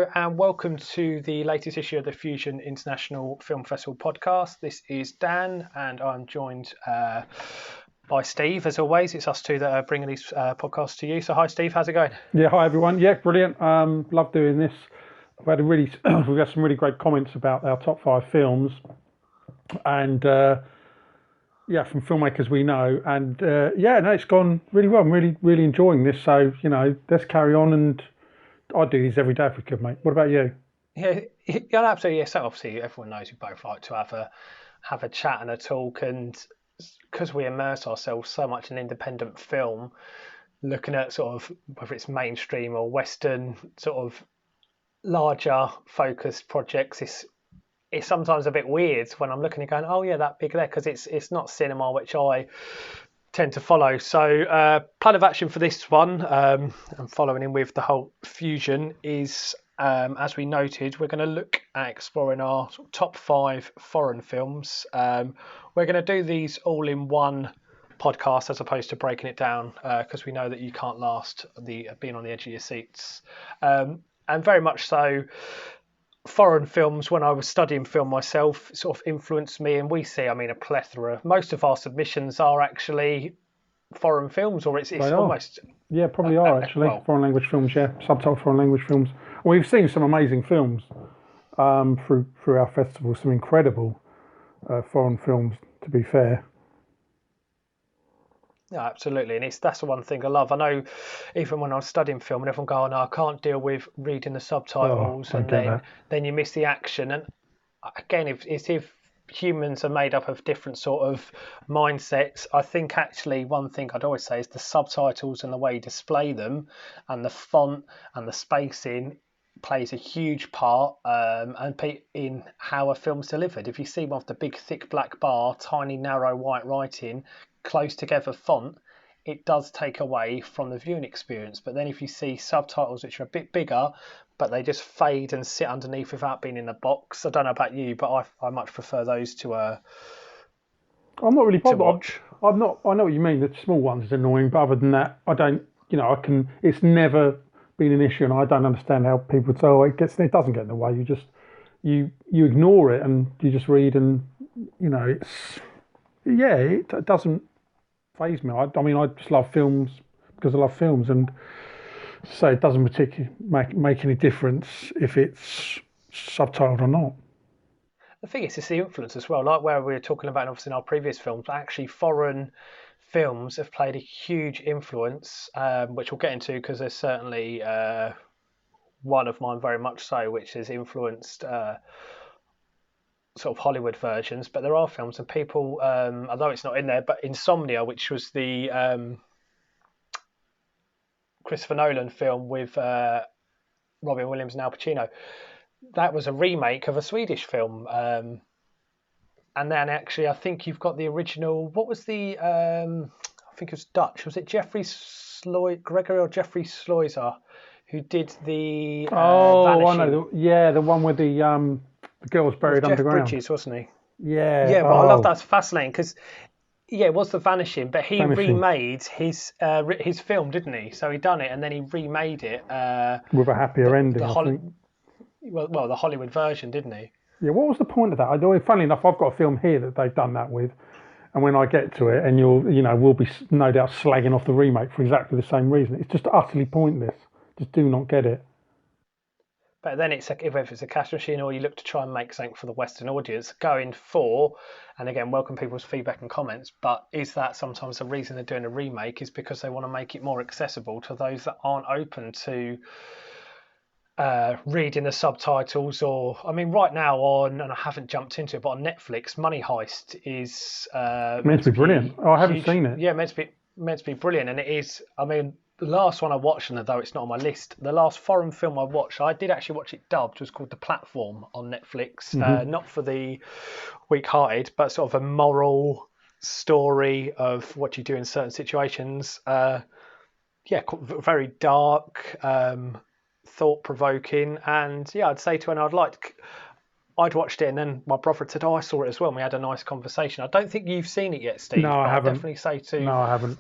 Hello and welcome to the latest issue of the Fusion International Film Festival podcast. This is Dan and I'm joined by Steve. As always, it's us two that are bringing these podcasts to you. So hi Steve, how's it going? Yeah, hi everyone. Yeah, brilliant. Love doing this. We've had some really great comments about our top 5 films, and from filmmakers we know, and it's gone really well. I'm really enjoying this. So let's carry on, and I'd do these every day if we could, mate. What about you? Yeah, absolutely. Yeah, so obviously everyone knows we both like to have a chat and a talk, and because we immerse ourselves so much in independent film, looking at sort of whether it's mainstream or Western sort of larger focused projects, it's sometimes a bit weird when I'm looking and going, oh yeah, that big there, because it's not cinema which I tend to follow. So plan of action for this one, and following in with the whole fusion, is as we noted, we're going to look at exploring our sort of top 5 foreign films. We're going to do these all in one podcast as opposed to breaking it down, because we know that you can't last being on the edge of your seats, and very much so. Foreign films, when I was studying film myself, sort of influenced me, and we see, a plethora. Most of our submissions are actually foreign films, or it's almost... Yeah, probably are actually. Foreign language films, yeah. Subtitled foreign language films. We've seen some amazing films through our festival, some incredible foreign films, to be fair. Yeah, absolutely, and that's the one thing I love. I know, even when I was studying film, and everyone go, "Oh no, I can't deal with reading the subtitles," and then you miss the action. And again, if humans are made up of different sort of mindsets, I think actually one thing I'd always say is the subtitles and the way you display them, and the font and the spacing plays a huge part, and in how a film's delivered. If you see one of the big thick black bar, tiny narrow white writing, close together font, it does take away from the viewing experience. But then if you see subtitles which are a bit bigger but they just fade and sit underneath without being in the box, I don't know about you, but I much prefer those to I'm not really bothered. watch. I know what you mean. The small ones is annoying, but other than that, I don't. It's never been an issue, and I don't understand how people say, "Oh, it doesn't get in the way." You ignore it and you just read, and it doesn't faze me. I just love films because I love films, and so it doesn't particularly make any difference if it's subtitled or not. The thing is, it's the influence as well, like where we were talking about obviously in our previous films. Actually, foreign films have played a huge influence, which we'll get into, because there's certainly one of mine very much so, which has influenced sort of Hollywood versions. But there are films, and people, although it's not in there, but Insomnia, which was the Christopher Nolan film with Robin Williams and Al Pacino, that was a remake of a Swedish film. And then actually, I think you've got the original. What was the? I think it was Dutch. Was it Gregory or Jeffrey Sluizer, who did the? Vanishing? I know. The one with the girl was buried underground. Jeff Bridges, wasn't he? Yeah. Yeah, but I love that's fascinating because. Yeah, it was The Vanishing, but he remade his film, didn't he? So he done it, and then he remade it with a happier ending. I think. Well, the Hollywood version, didn't he? Yeah. What was the point of that? Funnily enough, I've got a film here that they've done that with, and when I get to it, and we'll be no doubt slagging off the remake for exactly the same reason. It's just utterly pointless. Just do not get it. But then if it's a cash machine, or you look to try and make something for the Western audience, going for, and again, welcome people's feedback and comments, but is that sometimes the reason they're doing a remake is because they want to make it more accessible to those that aren't open to reading the subtitles? Or, right now and I haven't jumped into it, but on Netflix, Money Heist is meant to be brilliant. I haven't seen it. Yeah, meant to be brilliant, and it is. The last one I watched, and though it's not on my list, the last foreign film I watched, I did actually watch it dubbed, was called The Platform on Netflix. Not for the weak-hearted, but sort of a moral story of what you do in certain situations. Very dark, thought-provoking, and I'd say to anyone I'd watched it, and then my brother said, "Oh, I saw it as well," and we had a nice conversation. I don't think you've seen it yet, Steve. No, I haven't. No, I haven't.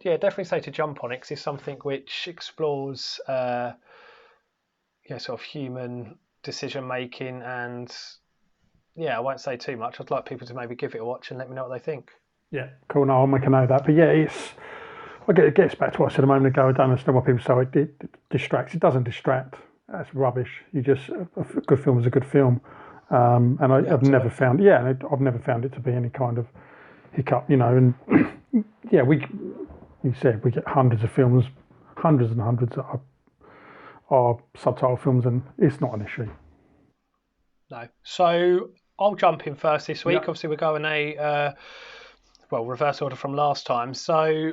Definitely say to jump on it, because it's something which explores sort of human decision making. And yeah, I won't say too much. I'd like people to maybe give it a watch and let me know what they think. Yeah, cool. No, I'll make a note of that. But yeah, it gets back to what I said a moment ago. I don't understand why people say it distracts. It doesn't distract. That's rubbish. A good film is a good film. And I've never found it to be any kind of hiccup, And yeah, you said we get hundreds of films, hundreds and hundreds that are subtitle films, and it's not an issue. No. So I'll jump in first this week. Yep. Obviously, we're going reverse order from last time. So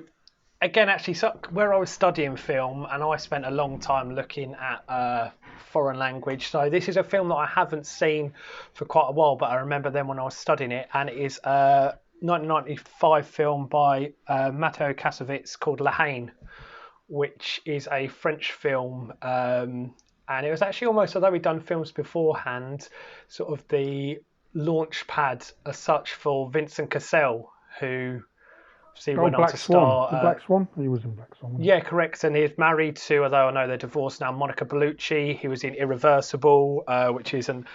again, actually, where I was studying film, and I spent a long time looking at foreign language. So this is a film that I haven't seen for quite a while, but I remember then when I was studying it, and it is a 1995 film by Matteo Kassovitz called La Haine, which is a French film. And it was actually almost, although we'd done films beforehand, sort of the launch pad as such for Vincent Cassel, who went on to star. Black Swan? He was in Black Swan. Yeah, correct. And he's married to, although I know they're divorced now, Monica Bellucci. He was in Irreversible, which is an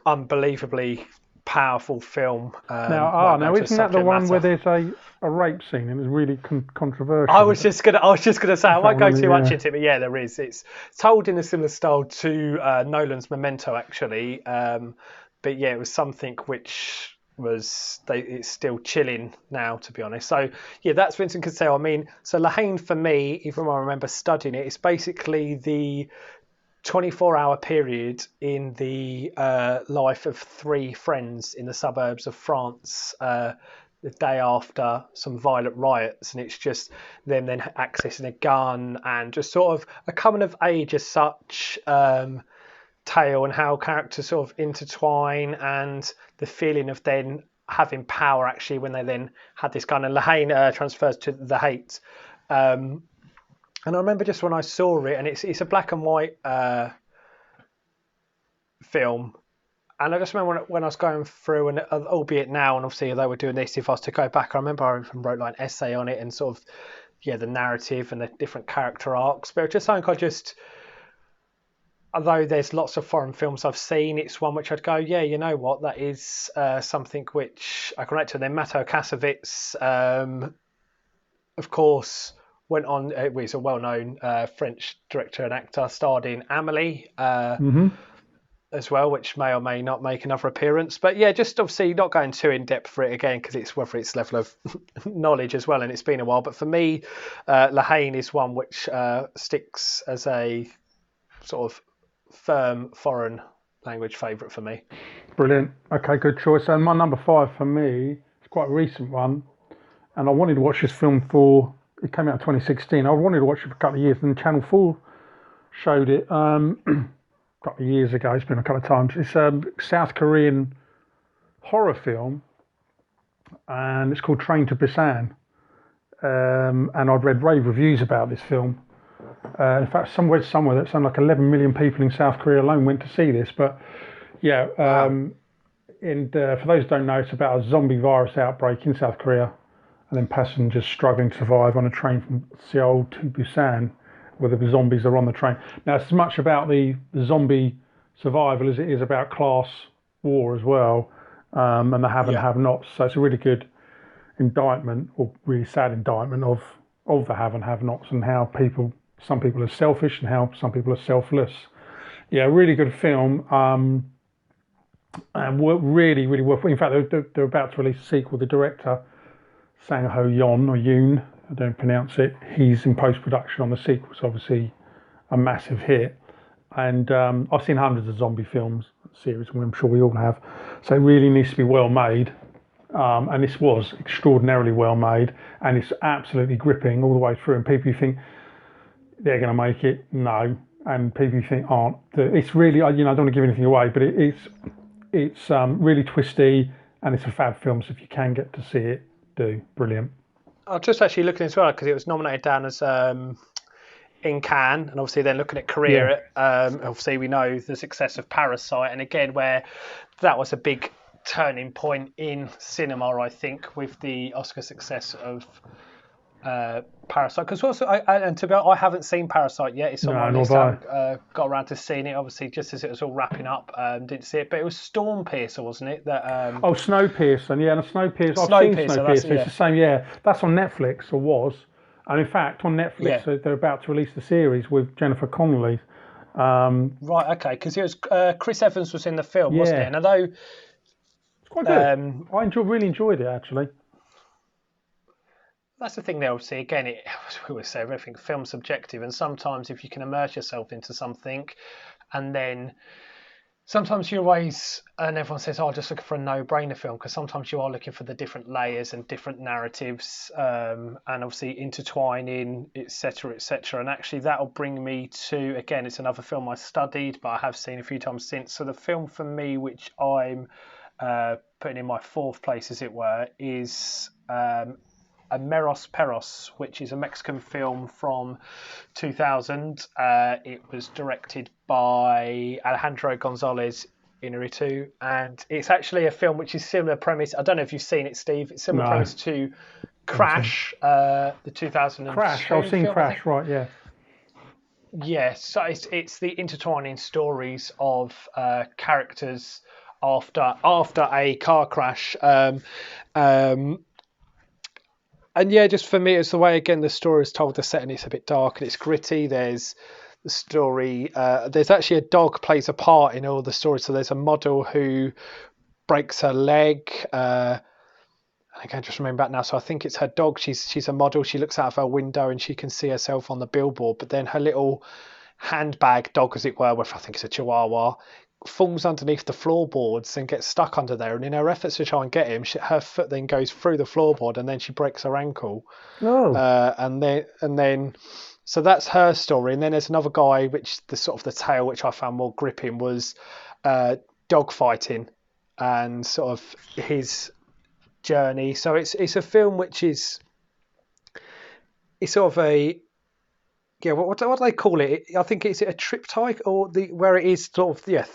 unbelievably powerful film. Now isn't that the one where there's a rape scene and it's really controversial? I was just gonna say I won't go too much into it, but yeah, there is. It's told in a similar style to Nolan's Memento, actually. But yeah, it was something which it's still chilling now, to be honest. So yeah, that's Vincent Cassel. I mean, so La Haine for me, even when I remember studying it, it's basically the 24-hour period in the life of three friends in the suburbs of France the day after some violent riots, and it's just them then accessing a gun and just sort of a coming of age as such tale, and how characters sort of intertwine, and the feeling of then having power actually when they then had this gun. And La Haine transfers to the hate. And I remember just when I saw it, and it's a black and white film, and I just remember when I was going through, and albeit now, and obviously although we're doing this, if I was to go back, I remember I even wrote like an essay on it and sort of the narrative and the different character arcs. But just something although there's lots of foreign films I've seen, it's one which I'd go, yeah, you know what, that is something which I can relate to. And then Matteo Kassovitz, of course, went on. He's a well-known French director and actor. Starred in Amélie as well, which may or may not make another appearance. But yeah, just obviously not going too in depth for it again, because it's whether it's level of knowledge as well, and it's been a while. But for me, La Haine is one which sticks as a sort of firm foreign language favourite for me. Brilliant. Okay, good choice. And my number 5 for me is quite a recent one, and I wanted to watch this film it came out in 2016. I wanted to watch it for a couple of years, and Channel 4 showed it a couple of years ago. It's been a couple of times. It's a South Korean horror film, and it's called Train to Busan. And I'd read rave reviews about this film. In fact, somewhere that something like 11 million people in South Korea alone went to see this. But yeah, for those who don't know, it's about a zombie virus outbreak in South Korea, and then passengers struggling to survive on a train from Seoul to Busan, where the zombies are on the train. Now, it's as much about the zombie survival as it is about class war as well, and the have and have-nots. So it's a really good indictment, or really sad indictment of the have and have-nots, and how some people are selfish and how some people are selfless. Yeah, really good film. And really, really worth. In fact, they're about to release a sequel. The director, Sang Ho Yoon, or Yoon, I don't pronounce it. He's in post-production on the sequel. It's obviously a massive hit. And I've seen hundreds of zombie films, series, and I'm sure we all have. So it really needs to be well made. And this was extraordinarily well made, and it's absolutely gripping all the way through. And people you think they're going to make it, no, and people you think aren't. It's really, I don't want to give anything away, but it's really twisty, and it's a fab film. So if you can get to see it, do. Brilliant. I was just actually looking as well, because it was nominated down as in Cannes, and obviously then looking at Korea. Obviously we know the success of Parasite, and again where that was a big turning point in cinema, I think, with the Oscar success of Parasite, because also, and to be honest, I haven't seen Parasite yet. It's on No, my nor list. have I I. haven't got around to seeing it. Obviously, just as it was all wrapping up, didn't see it. But it was Stormpiercer, wasn't it? That Oh, Snowpiercer. Yeah, and Snowpiercer. I've seen Snowpiercer. That's it. Snowpiercer. It's Yeah, the same. Yeah, that's on Netflix or was. And in fact, on Netflix, yeah. they're about to release the series with Jennifer Connelly. Right. Okay. Because it was Chris Evans was in the film, wasn't it? Yeah, And although it's quite good. um, Really enjoyed it actually. that's the thing there, obviously, again, as we always say, everything film's subjective, and sometimes if you can immerse yourself into something, and then sometimes you're always, and everyone says, oh, just looking for a no-brainer film, because sometimes you are looking for the different layers and different narratives, and obviously intertwining, etc., etc. And actually, that'll bring me to, again, it's another film I studied, but I have seen a few times since. So the film for me, which I'm putting in my fourth place, as it were, is a Meros Peros, which is a Mexican film from 2000. It was directed by Alejandro Gonzalez Inarritu, and it's actually a film which is similar premise. I don't know if you've seen it, Steve. It's similar No, premise to haven't seen Crash, the Crash. I've 2002 seen film, I think. Crash. Right. Yeah. Yeah, so it's the intertwining stories of characters after a car crash. Um, and yeah, just for me, it's the way again the story is told. The setting is a bit dark and it's gritty. There's the story. There's actually a dog plays a part in all the stories. So there's a model who breaks her leg. I can't just remember that now. So I think it's her dog. She's a model. She looks out of her window and she can see herself on the billboard. But then her little handbag dog, as it were, which I think is a Chihuahua, falls underneath the floorboards and gets stuck under there. And in her efforts to try and get him, her foot then goes through the floorboard and then she breaks her ankle. Oh. And then so that's her story. And then there's another guy, which the sort of the tale which I found more gripping was dog fighting and sort of his journey. So it's a film which is it's sort of a what do they call it? I think it's a triptych or where it is sort of Well,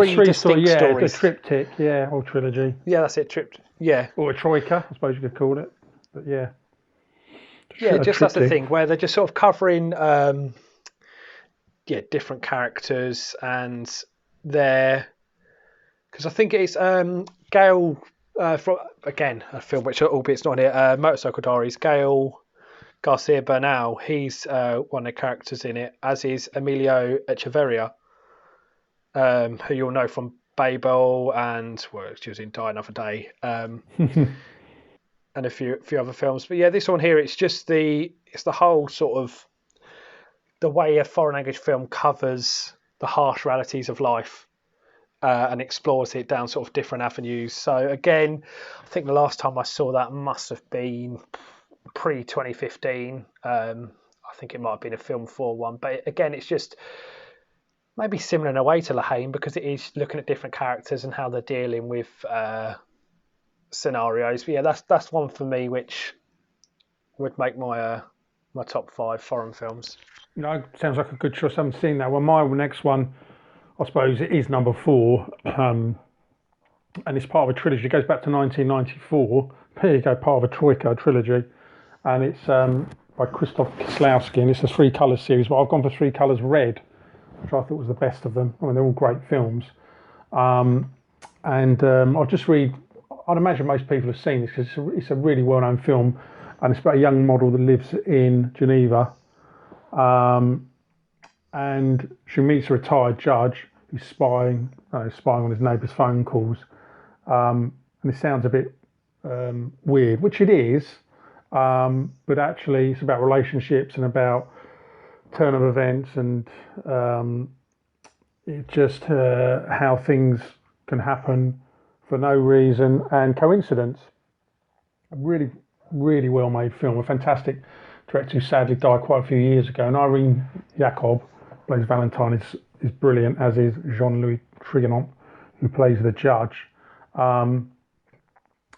it's three distinct yeah, stories. a triptych, yeah, or trilogy, Yeah, that's it. Yeah, or a troika, I suppose you could call it. But yeah, yeah. a Just that's the triptych. thing where they're just sort of covering different characters and their because I think it's Gail from again a film which albeit it's not here. Motorcycle Diaries. Gail Garcia Bernal, he's one of the characters in it, as is Emilio Echeverria, who you'll know from Babel and she was in Die Another Day, and a few other films. But yeah, this one here, it's the whole sort of the way a foreign language film covers the harsh realities of life. And explores it down sort of different avenues. So again, I think the last time I saw that must have been pre 2015. I think it might have been a Film 4 one, but again, it's just maybe similar in a way to La Haine because it is looking at different characters and how they're dealing with scenarios. But yeah, that's one for me which would make my my top 5 foreign films. Sounds like a good choice. I haven't seen that one. My next one, I suppose, it is number 4, and it's part of a trilogy. It goes back to 1994. Here you go, part of a troika trilogy, and it's by Krzysztof Kieslowski, and it's a 3 colour series. But I've gone for 3 colours red, which I thought was the best of them. I mean, they're all great films. I'll just read. I'd imagine most people have seen this because it's a really well-known film, and it's about a young model that lives in Geneva, and she meets a retired judge who's spying on his neighbour's phone calls. And it sounds a bit weird, which it is, but actually it's about relationships and about turn of events and it just how things can happen for no reason and coincidence. A really, really well made film. A fantastic director who sadly died quite a few years ago. And Irene Jacob plays Valentine is brilliant, as is Jean-Louis Triganon, who plays the judge. And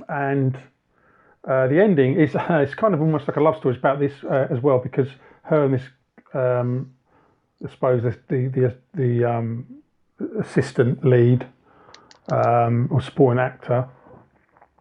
the ending is it's kind of almost like a love story. It's about this as well, because her and this I suppose the assistant lead or supporting actor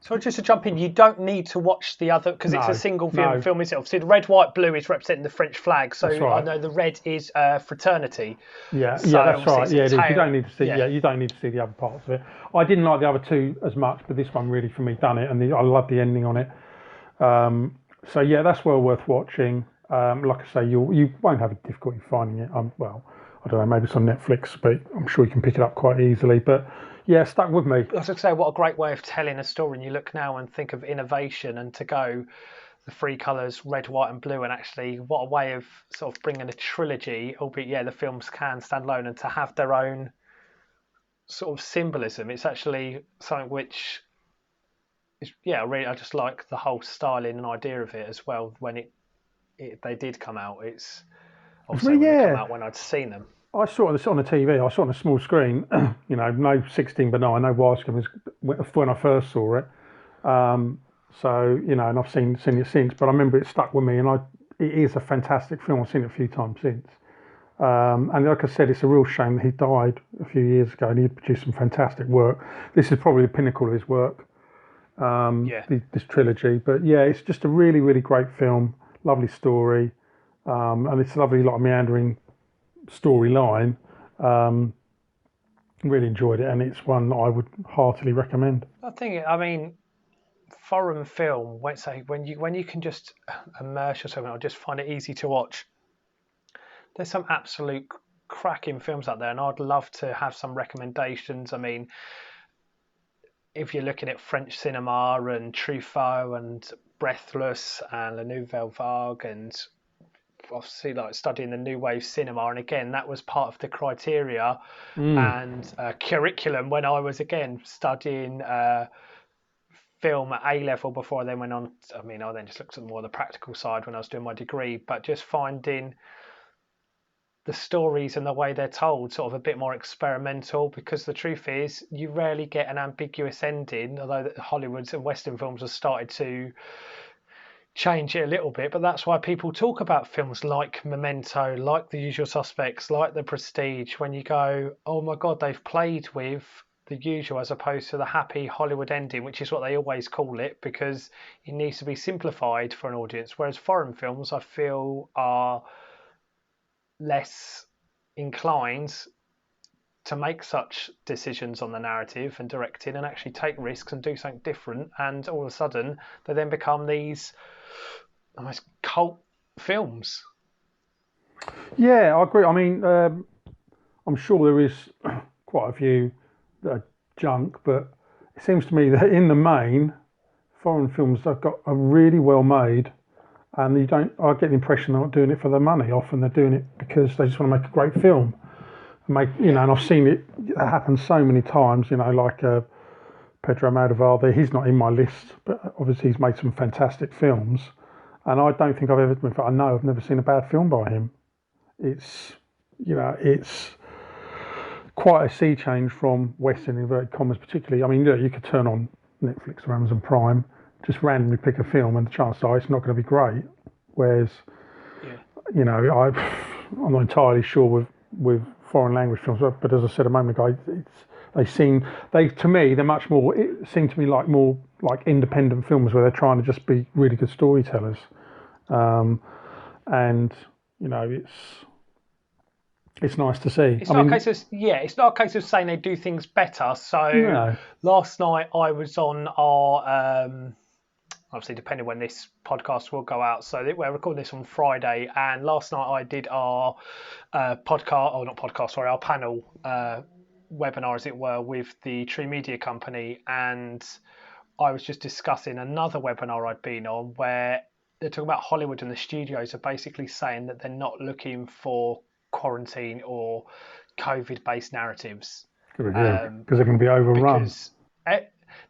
So just to jump in, you don't need to watch the other because it's a No, single no, film, isn't it? Obviously, the red, white, blue is representing the French flag. So that's I right. know the red is fraternity. So Yeah, that's obviously right. it's a Yeah, it is. You tale. don't need to see. Yeah. Yeah, you don't need to see the other parts of it. I didn't like the other two as much, but this one really for me done it, and I love the ending on it. So yeah, that's well worth watching. Like I say, you won't have difficulty finding it. Well, I don't know, maybe it's on Netflix, but I'm sure you can pick it up quite easily. But yeah, stuck with me. I was going to say, what a great way of telling a story. And you look now and think of innovation and to go the three colours, red, white, and blue. And actually, what a way of sort of bringing a trilogy, albeit, yeah, the films can stand alone and to have their own sort of symbolism. It's actually something which is, yeah, really, I just like the whole styling and idea of it as well. When they did come out, it's It's also really when they come yeah. out when I'd seen them. I saw this on the TV. I saw it on a small screen. No 16 by 9, no widescreen when I first saw it. So and I've seen it since. But I remember it stuck with me, and it is a fantastic film. I've seen it a few times since. And like I said, it's a real shame that he died a few years ago, and he produced some fantastic work. This is probably the pinnacle of his work, Yeah. this trilogy. But yeah, it's just a really, really great film. Lovely story, and it's a lovely, like meandering storyline. Really enjoyed it, and it's one that I would heartily recommend. I mean, foreign film, when you can just immerse yourself in it, or just find it easy to watch. There's some absolute cracking films out there, and I'd love to have some recommendations. I mean, if you're looking at French cinema and Truffaut and Breathless and La Nouvelle Vague and obviously like studying the new wave cinema, and again that was part of the criteria Mm. and curriculum when I was again studying film at A level before I then went on. I mean, I then just looked at more the practical side when I was doing my degree, but just finding the stories and the way they're told sort of a bit more experimental, because the truth is you rarely get an ambiguous ending, although Hollywood and Western films have started to change it a little bit. But that's why people talk about films like Memento, like The Usual Suspects, like The Prestige, when you go, oh my god, they've played with the usual as opposed to the happy Hollywood ending, which is what they always call it, because it needs to be simplified for an audience. Whereas foreign films, I feel, are less inclined to make such decisions on the narrative and directing and actually take risks and do something different, and all of a sudden they then become these almost cult films. Yeah, I agree. I mean, I'm sure there is quite a few that are junk, but it seems to me that in the main, foreign films are really well made, and you don't. I get the impression they're not doing it for the money. Often they're doing it because they just want to make a great film. And I've seen it happen so many times. Like Pedro Almodovar. He's not in my list, but obviously he's made some fantastic films. And I don't think I've ever. In fact, I know I've never seen a bad film by him. It's it's quite a sea change from Western inverted commas, particularly. I mean, you could turn on Netflix or Amazon Prime, just randomly pick a film, and the chances are it's not going to be great. Whereas, Yeah. I'm not entirely sure with foreign language films, but as I said a moment ago, to me they're much more. It seem to me like more like independent films where they're trying to just be really good storytellers, and it's nice to see. It's not a case of it's not a case of saying they do things better. So no, last night I was on our obviously depending when this podcast will go out. So we're recording this on Friday, and last night I did our podcast, or not podcast, sorry, our panel webinar, as it were, with the True Media Company, and I was just discussing another webinar I'd been on where they're talking about Hollywood, and the studios are basically saying that they're not looking for quarantine or COVID-based narratives because they're going to be overrun. because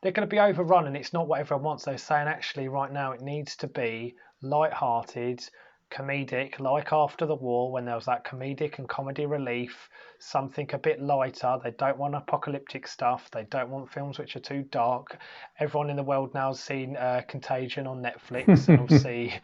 they're going to be overrun, and it's not what everyone wants. They're saying actually right now it needs to be light-hearted, comedic, like after the war when there was that comedic and comedy relief, something a bit lighter. They don't want apocalyptic stuff. They don't want films which are too dark. Everyone in the world now has seen Contagion on Netflix, and obviously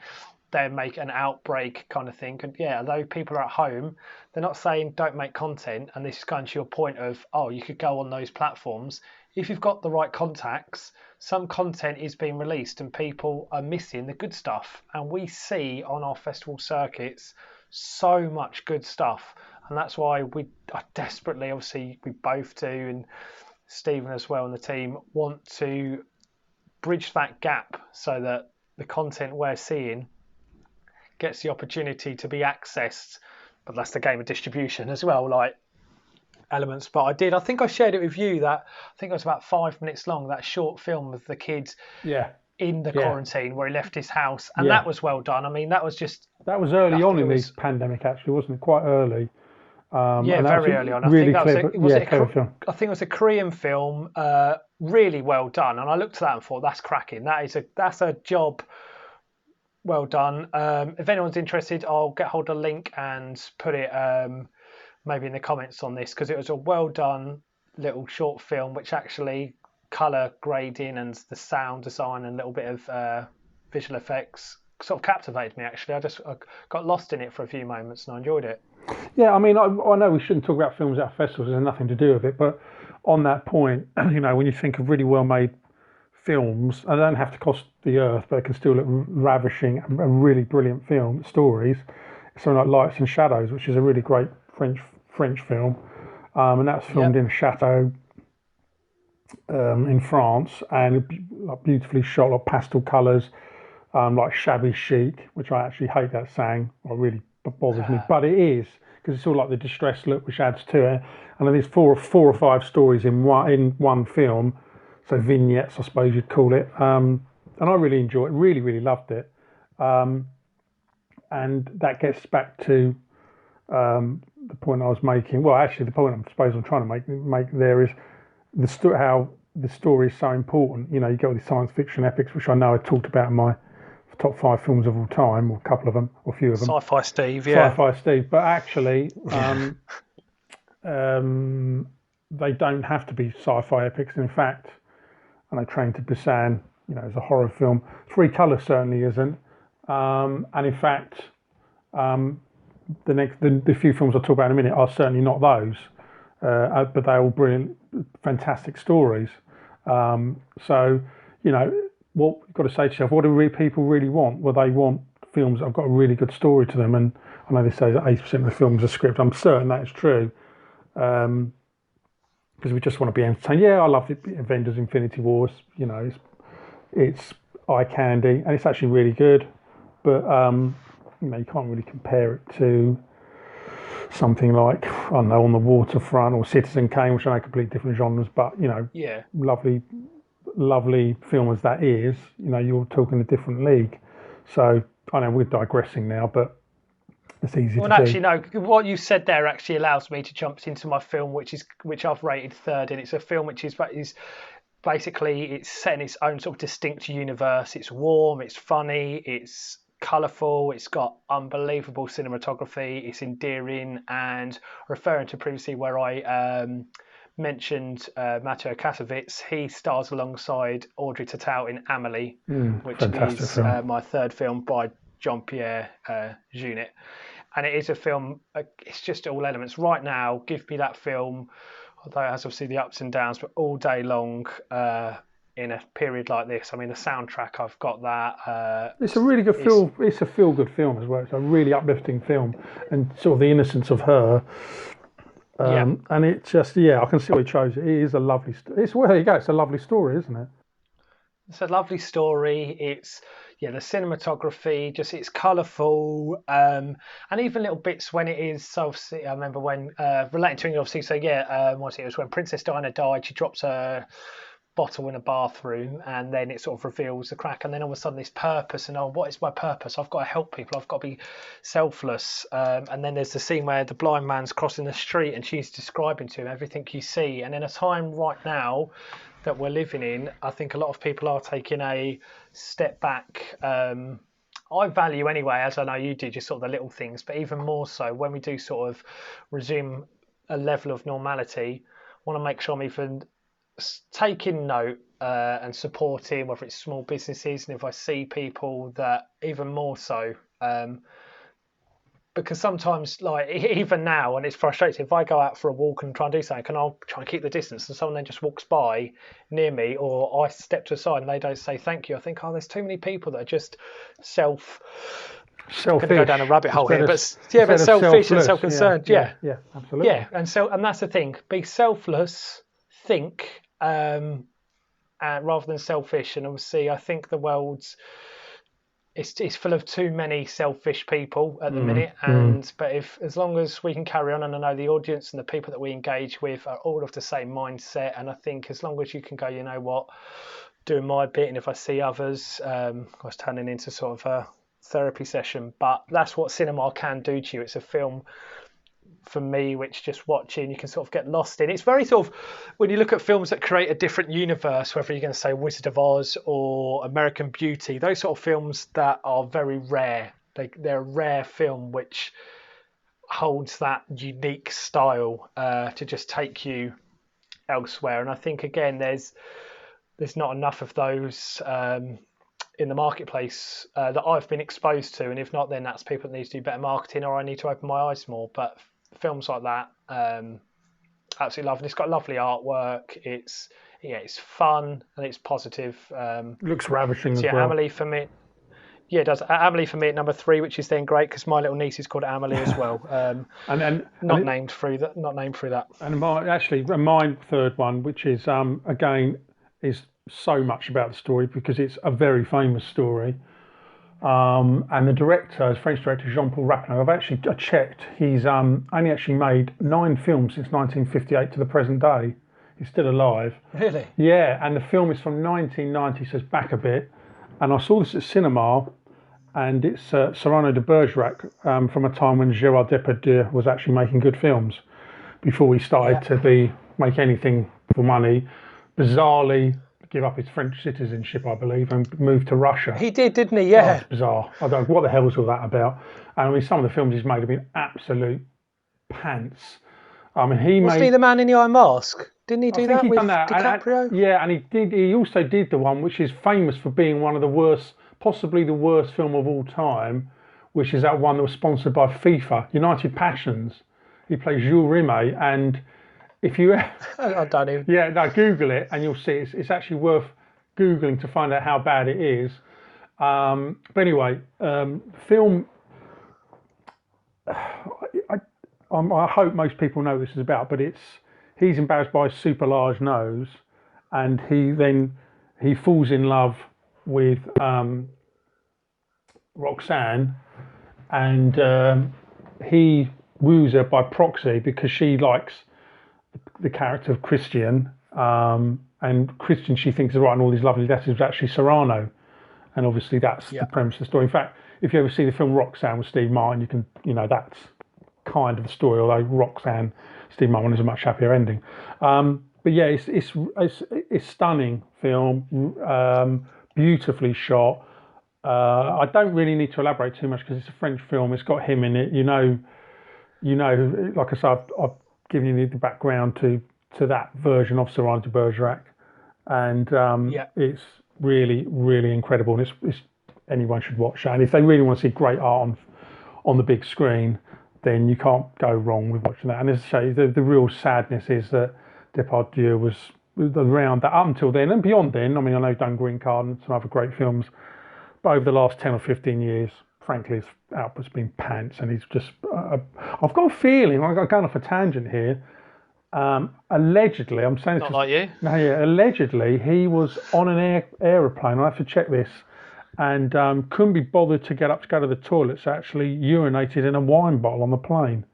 they make an outbreak kind of thing. And yeah, although people are at home, they're not saying don't make content. And this is going to your point of, oh, you could go on those platforms. if you've got the right contacts, some content is being released and people are missing the good stuff. And we see on our festival circuits so much good stuff. And that's why we are desperately, obviously, we both do, and Stephen as well and the team want to bridge that gap so that the content we're seeing gets the opportunity to be accessed. But that's the game of distribution as well, like elements. But I think I shared it with you that I think it was about 5 minutes long, that short film of the kid in the quarantine where he left his house, and that was well done. I mean, that was early on in the pandemic, actually, wasn't it? Quite early. Very early on. Really clever. Clever film. I think it was a Korean film, really well done. And I looked at that and thought, that's cracking. That's a job well done. If anyone's interested, I'll get hold of a link and put it maybe in the comments on this, because it was a well done little short film, which actually colour grading and the sound design and a little bit of visual effects sort of captivated me. Actually, I got lost in it for a few moments and I enjoyed it. Yeah, I mean, I know we shouldn't talk about films at festivals, there's nothing to do with it, but on that point, when you think of really well made films, they don't have to cost the earth, but they can still look ravishing and really brilliant stories. Something like Lights and Shadows, which is a really great French film, and that's filmed in a chateau in France, and beautifully shot, like pastel colours, like shabby chic, which I actually hate that saying. It really bothers me, but it is, because it's all like the distressed look, which adds to it. And there's four or five stories in one film, so vignettes, I suppose you'd call it. And I really enjoyed it, really loved it. And that gets back to the point I was making. Well, actually, the point I suppose I'm trying to make there is how the story is so important. You go with these science fiction epics, which I know I talked about in my top 5 films of all time, or a couple of them, or a few of them. Sci-Fi Steve, Sci-Fi Steve, but actually, they don't have to be sci-fi epics. In fact, I know Train to Busan, is a horror film. Three Colours certainly isn't. And in fact, the few films I'll talk about in a minute are certainly not those, but they're all brilliant, fantastic stories. So, what you've got to say to yourself, what do people really want? Well, they want films that have got a really good story to them. And I know they say that 80% of the films are script. I'm certain that is true. Because we just want to be entertained. Yeah, I love Avengers Infinity Wars. It's eye candy, and it's actually really good. But, you can't really compare it to something like, I don't know, On the Waterfront or Citizen Kane, which I know completely different genres. But, lovely film as that is, you're talking a different league. So I know we're digressing now, but it's easy to see. Well, actually, no. What you said there actually allows me to jump into my film, which I've rated third, and it's a film which is basically it's set in its own sort of distinct universe. It's warm, it's funny, it's colourful, it's got unbelievable cinematography, it's endearing, and referring to previously where I mentioned Matteo Kassovitz, he stars alongside Audrey Tautou in Amélie, which is my third film by Jean-Pierre Jeunet. And it is a film, it's just all elements. Right now, give me that film, although it has obviously the ups and downs, but all day long in a period like this. I mean, the soundtrack, I've got that. It's a really good film. It's a feel-good film as well. It's a really uplifting film, and sort of the innocence of her. And it just, I can see why he chose it. It is a lovely story. There you go. It's a lovely story, isn't it? It's a lovely story. It's, the cinematography, just it's colourful. And even little bits when it is, so obviously, I remember when, relating to it, obviously, so it was when Princess Diana died, she drops her bottle in a bathroom, and then it sort of reveals the crack, and then all of a sudden this purpose, and what is my purpose? I've got to help people, I've got to be selfless, and then there's the scene where the blind man's crossing the street and she's describing to him everything you see. And in a time right now that we're living in, I think a lot of people are taking a step back. I value anyway, as I know you do, just sort of the little things, but even more so when we do sort of resume a level of normality, I want to make sure I'm even taking note and supporting, whether it's small businesses, and if I see people that even more so because sometimes, like even now, and it's frustrating. If I go out for a walk and try and do something, and I'll try and keep the distance, and someone then just walks by near me, or I step to the side and they don't say thank you, I think, oh, there's too many people that are just selfish. Going to go down a rabbit hole here, but selfish and self-concerned. Yeah, absolutely. Yeah, and that's the thing. Be selfless, think, rather than selfish. And obviously, I think the world's it's full of too many selfish people at the minute. But as long as we can carry on, and I know the audience and the people that we engage with are all of the same mindset, and I think as long as you can go, you know what, doing my bit, and if I see others, I was turning into sort of a therapy session, but that's what cinema can do to you. It's a film for me which just watching you can sort of get lost in. It's very sort of, when you look at films that create a different universe, whether you're going to say Wizard of Oz or American Beauty, those sort of films that are very rare, they're a rare film which holds that unique style to just take you elsewhere. And I think again there's not enough of those in the marketplace that I've been exposed to, and if not, then that's people that need to do better marketing, or I need to open my eyes more. But films like that, absolutely love, and it's got lovely artwork. It's fun and it's positive. Looks ravishing as well. Amelie for me. Yeah, it does. Amelie for me at number 3, which is then great because my little niece is called Amelie as well. Not named through that. And my third one, which is again is so much about the story because it's a very famous story. And the director, French director Jean-Paul Rappeneau, I checked, he's only actually made 9 films since 1958 to the present day. He's still alive. Really? Yeah, and the film is from 1990, so it's back a bit. And I saw this at cinema, and it's Cyrano de Bergerac from a time when Gérard Depardieu was actually making good films before he started to make anything for money. Bizarrely, give up his French citizenship, I believe, and move to Russia. He did, didn't he? Yeah. That's bizarre. I don't know what the hell was all that about. I mean, some of the films he's made have been absolute pants. I mean, wasn't he the Man in the Iron Mask? Didn't he do that with DiCaprio? And he also did the one which is famous for being one of the worst, possibly the worst film of all time, which is that one that was sponsored by FIFA, United Passions. He plays Jules Rimet, and if you... I don't even... Yeah, no, Google it and you'll see it's actually worth Googling to find out how bad it is. But anyway, film... I hope most people know what this is about, but he's embarrassed by his super large nose, and he falls in love with Roxanne, and he woos her by proxy because she likes the character of Christian, and Christian she thinks is writing all these lovely letters was actually Cyrano, and obviously that's the premise of the story. In fact, if you ever see the film Roxanne with Steve Martin, that's kind of the story, although Roxanne, Steve Martin is a much happier ending. But yeah, it's stunning film, beautifully shot. I don't really need to elaborate too much because it's a French film. It's got him in it. Like I said, I've given you the background to that version of Cyrano de Bergerac, and it's really, really incredible. And it's anyone should watch that. And if they really want to see great art on the big screen, then you can't go wrong with watching that. And as I say, the real sadness is that Depardieu was around that up until then and beyond then. I mean, I know Done Green Card and some other great films, but over the last 10 or 15 years, frankly, his output's been pants, and he's just... I've got a feeling, I'm going off a tangent here, allegedly, I'm saying... Not like you. No, yeah, allegedly, he was on an aeroplane, I have to check this, and couldn't be bothered to get up to go to the toilet, so actually urinated in a wine bottle on the plane.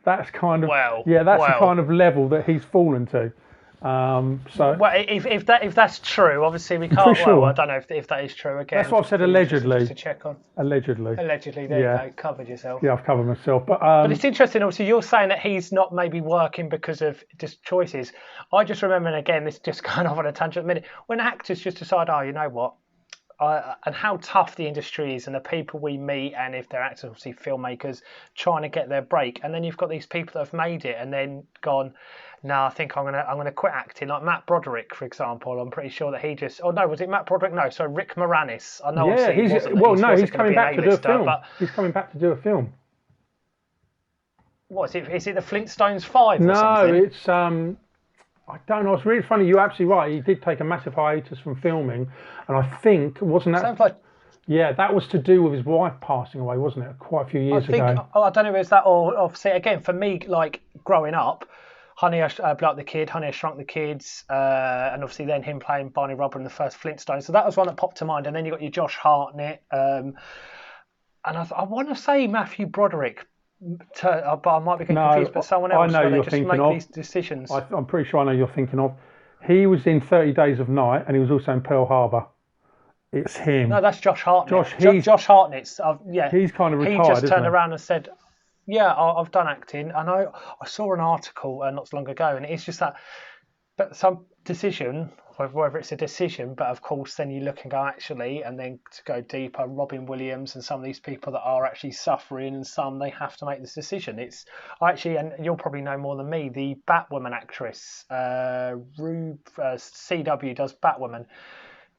That's kind of... Wow. Yeah, that's the kind of level that he's fallen to. Well, if that's true, obviously we can't. Sure. Well, I don't know if that is true. Again, that's what I've said. Allegedly. Just to check on. Allegedly. There you go. Covered yourself. Yeah, I've covered myself. But it's interesting. Obviously, you're saying that he's not maybe working because of just choices. I just remember, and again, this just kind of on a tangent. A minute when actors just decide, oh, you know what, and how tough the industry is, and the people we meet, and if they're actors, obviously filmmakers, trying to get their break, and then you've got these people that have made it and then gone, no, I think I'm gonna quit acting. Like Matt Broderick, for example, I'm pretty sure that he just. Oh no, was it Matt Broderick? No, sorry, Rick Moranis. I know. Yeah, Obviously, he's it wasn't, well, he no, he's wasn't going to coming be an back to do a A-lister, film. but He's coming back to do a film. what is it? Is it the Flintstones 5 or No, something? it's I don't know. It's really funny. You're absolutely right. He did take a massive hiatus from filming, and I think wasn't that? Sounds like. Yeah, that was to do with his wife passing away, wasn't it? Quite a few years I think ago. I don't know if it's that, or obviously again for me, like growing up, Honey, I Blew Up the Kid, Honey, I Shrunk the Kids, and obviously then him playing Barney Rubber in the first Flintstones. So that was one that popped to mind. And then you got your Josh Hartnett, and I want to say Matthew Broderick, but I might be getting confused. But someone else, I know where they you're just thinking make of. these decisions. I'm pretty sure I know you're thinking of. He was in 30 Days of Night, and he was also in Pearl Harbor. It's him. No, that's Josh Hartnett. Josh Hartnett's, yeah. He's kind of retired. He just isn't turned he? around and said, "Yeah, I've done acting." I know. I saw an article not so long ago, and it's just that. But some decision, whether it's a decision, but of course, then you look and go, actually, and then to go deeper, Robin Williams and some of these people that are actually suffering, and some they have to make this decision. It's actually, and you'll probably know more than me, the Batwoman actress, CW does Batwoman.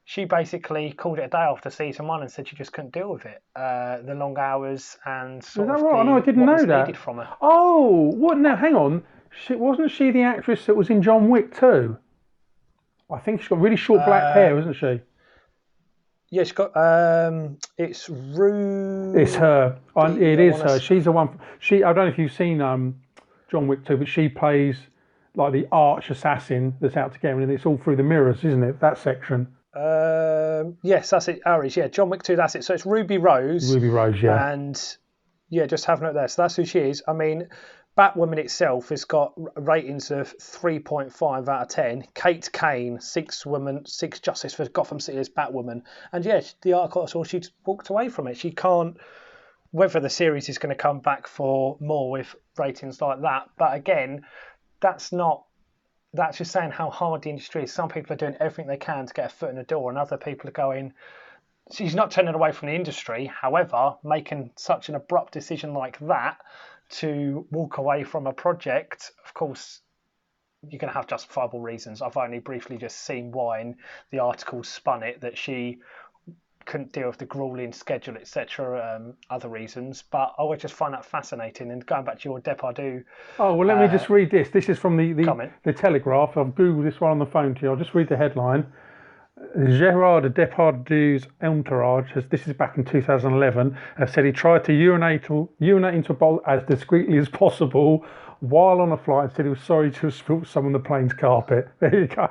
She basically called it a day after season 1 and said she just couldn't deal with it. The long hours and sort Is of that right? No, I didn't what know was that. needed from her. Oh, what? Now, hang on. Wasn't she the actress that was in John Wick too? I think she's got really short black hair, isn't she? Yeah, she's got. It's Rue. It's her. It is her. She's the one. I don't know if you've seen John Wick 2, but she plays like the arch assassin that's out to get him, and it's all through the mirrors, isn't it? That section. Yes, that's it. Aries, yeah. John Wick 2, that's it. So it's Ruby Rose. Ruby Rose, yeah. And yeah, just having it there. So that's who she is. I mean, Batwoman itself has got ratings of 3.5 out of 10. Kate Kane, 6 Justice for Gotham City as Batwoman. And yeah, the article I saw, she walked away from it. She can't, whether the series is going to come back for more with ratings like that. But again, that's just saying how hard the industry is. Some people are doing everything they can to get a foot in the door, and other people are going, she's not turning away from the industry. However, making such an abrupt decision like that to walk away from a project, of course, you're going to have justifiable reasons. I've only briefly just seen why, and the article spun it that she couldn't deal with the grueling schedule, etc., other reasons. But I would just find that fascinating. And going back to your Depardieu. Oh, well, let me just read this. This is from the Telegraph. I've Googled this one on the phone to you. I'll just read the headline. Gerard Depardieu's entourage, this is back in 2011, has said he tried to urinate into a bowl as discreetly as possible while on a flight and said he was sorry to have spilt some on the plane's carpet. There you go.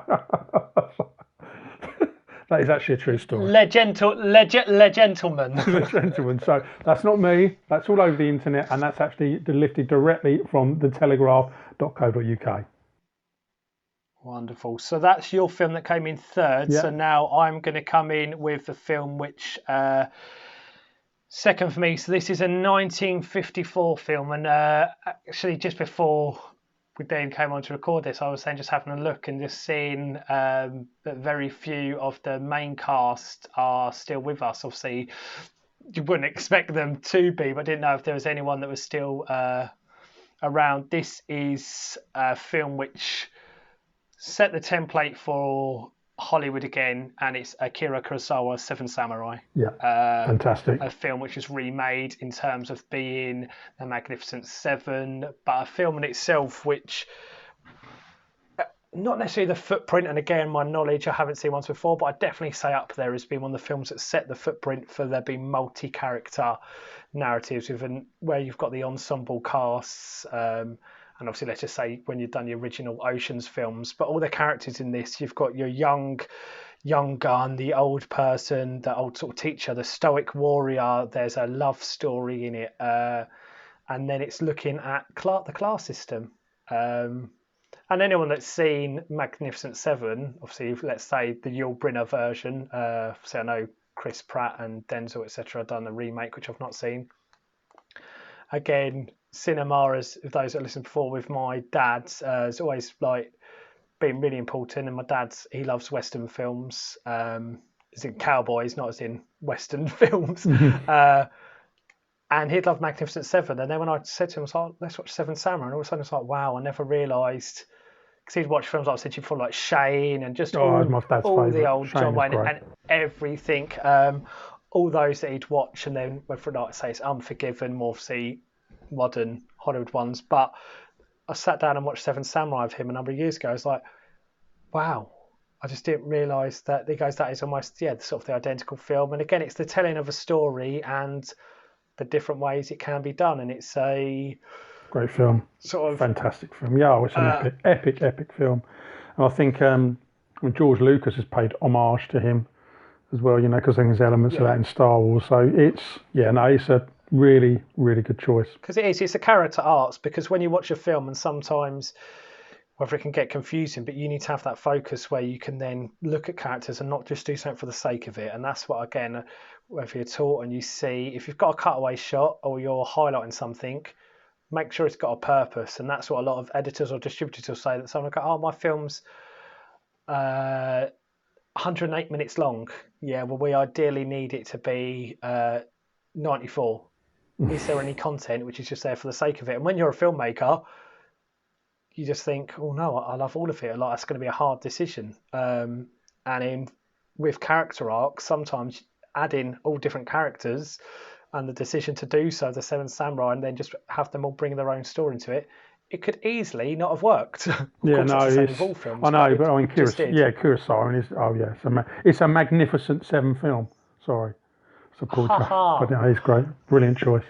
That is actually a true story. Le gentleman. Le gentleman. So that's not me. That's all over the internet, and that's actually lifted directly from thetelegraph.co.uk. Wonderful. So that's your film that came in third. Yeah. So now I'm going to come in with the film which second for me. So this is a 1954 film, and actually just before we then came on to record this, I was then just having a look and just seeing that very few of the main cast are still with us. Obviously, you wouldn't expect them to be, but I didn't know if there was anyone that was still around. This is a film which set the template for Hollywood again, and it's Akira Kurosawa's Seven Samurai. Yeah, fantastic. A film which was remade in terms of being The Magnificent Seven, but a film in itself which, not necessarily the footprint, and again, my knowledge, I haven't seen once before, but I'd definitely say up there has been one of the films that set the footprint for there being multi-character narratives, where you've got the ensemble casts, and obviously, let's just say when you've done the original Ocean's films, but all the characters in this, you've got your young gun, the old person, the old sort of teacher, the stoic warrior. There's a love story in it, and then it's looking at the class system. And anyone that's seen Magnificent Seven, obviously, let's say the Yul Brynner version. So I know Chris Pratt and Denzel, etc., done the remake, which I've not seen. Again, cinema, as those that listened before with my dad, has always been really important. And my dad, he loves Western films. as in cowboys, not as in Western films. And he'd love Magnificent Seven. And then when I said to him, I was like, let's watch Seven Samurai. And all of a sudden it's like, wow, I never realised. Because he'd watched films like I said before, like Shane and just Oh, that's my dad's all the favourite. old Shane John is Wayne great. and everything. All those that he'd watch. And then whether or not I'd say it's Unforgiven, more obviously modern Hollywood ones. But I sat down and watched Seven Samurai with him a number of years ago. I was like, wow. I just didn't realise that he goes, that is almost, sort of the identical film. And again, it's the telling of a story and the different ways it can be done. And it's a great film. Sort of fantastic film. Yeah, it's an epic film. And I think George Lucas has paid homage to him as well, because there's elements of that in Star Wars. So it's a really, really good choice. Because it's a character arts, because when you watch a film and sometimes whether it can get confusing, but you need to have that focus where you can then look at characters and not just do something for the sake of it. And that's what, again, whether you're taught and you see, if you've got a cutaway shot or you're highlighting something, make sure it's got a purpose. And that's what a lot of editors or distributors will say, that someone will go, oh, my film's 108 minutes long. Yeah, well, we ideally need it to be 94. Is there any content which is just there for the sake of it? And when you're a filmmaker, you just think, oh no, I love all of it. Like, that's going to be a hard decision. With character arcs, sometimes adding all different characters and the decision to do so, the Seven Samurai, and then just have them all bring their own story into it, it could easily not have worked. All films, I know, but I mean, Kurosawa, it's a magnificent seven film. Sorry, but it's great, brilliant choice.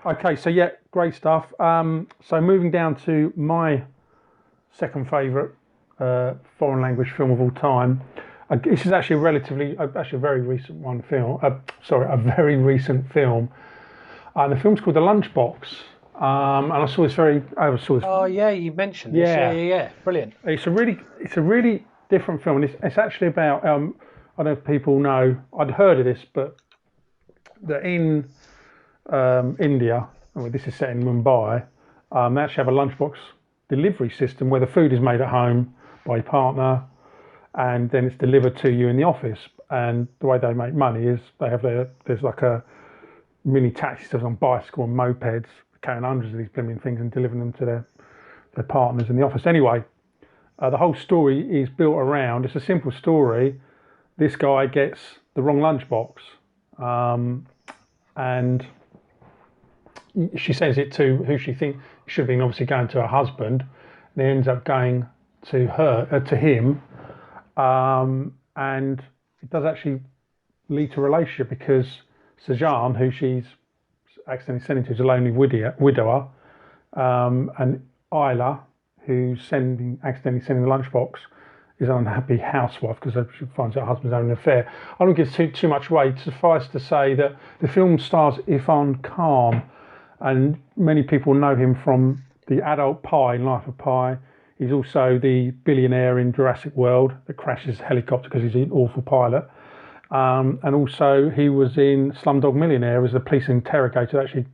Okay, so great stuff. So moving down to my second favourite foreign language film of all time. This is actually a very recent a very recent film. The film's called The Lunchbox. And I saw this Oh yeah, you mentioned this. Yeah. Brilliant. It's a really different film, and it's actually about. I don't know if people know. I'd heard of this, but that in India, this is set in Mumbai. They actually have a lunchbox delivery system where the food is made at home by your partner, and then it's delivered to you in the office. And the way they make money is they have there's like a mini taxi service on bicycle and mopeds carrying hundreds of these blooming things and delivering them to their partners in the office. Anyway, the whole story is built around, it's a simple story. This guy gets the wrong lunchbox, and she sends it to who she thinks should have been obviously going to her husband, and it ends up going to him, and it does actually lead to a relationship, because Sajan, who she's accidentally sending to, is a lonely widower, and Isla, who's accidentally sending the lunchbox, is an unhappy housewife because she finds her husband's having an affair. I don't give too much away. Suffice to say that the film stars Irfan Khan, and many people know him from the adult Pi in Life of Pi. He's also the billionaire in Jurassic World that crashes a helicopter because he's an awful pilot. And also he was in Slumdog Millionaire as the police interrogator that actually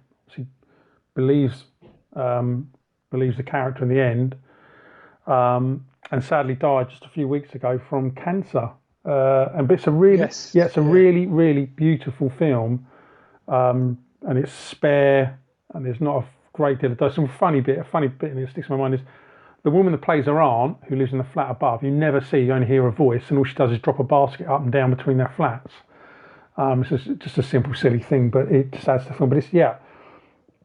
believes the character in the end, and sadly died just a few weeks ago from cancer. But it's a really, really beautiful film, and it's spare, and there's not a great deal of. There's a funny bit in it that sticks in my mind is the woman that plays her aunt, who lives in the flat above. You never see, you only hear her voice, and all she does is drop a basket up and down between their flats. It's just a simple, silly thing, but it just adds to the film. But